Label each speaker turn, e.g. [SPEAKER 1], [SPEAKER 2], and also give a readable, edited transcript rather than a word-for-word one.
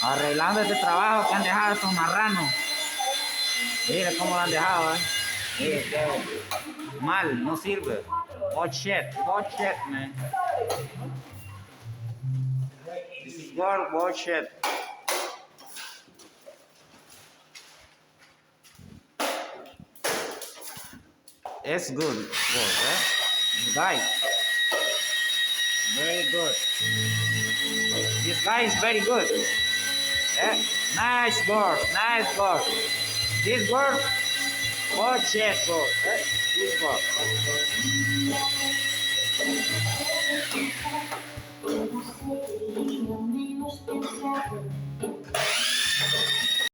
[SPEAKER 1] Arreglando este trabajo que han dejado estos marranos. Mira cómo lo han dejado, Mira qué mal, no sirve. Watch it, man. This is good, watch it. It's good, guy. Very good. This guy is very good. Nice bird, nice bird. This bird, watch it, bird. This bird.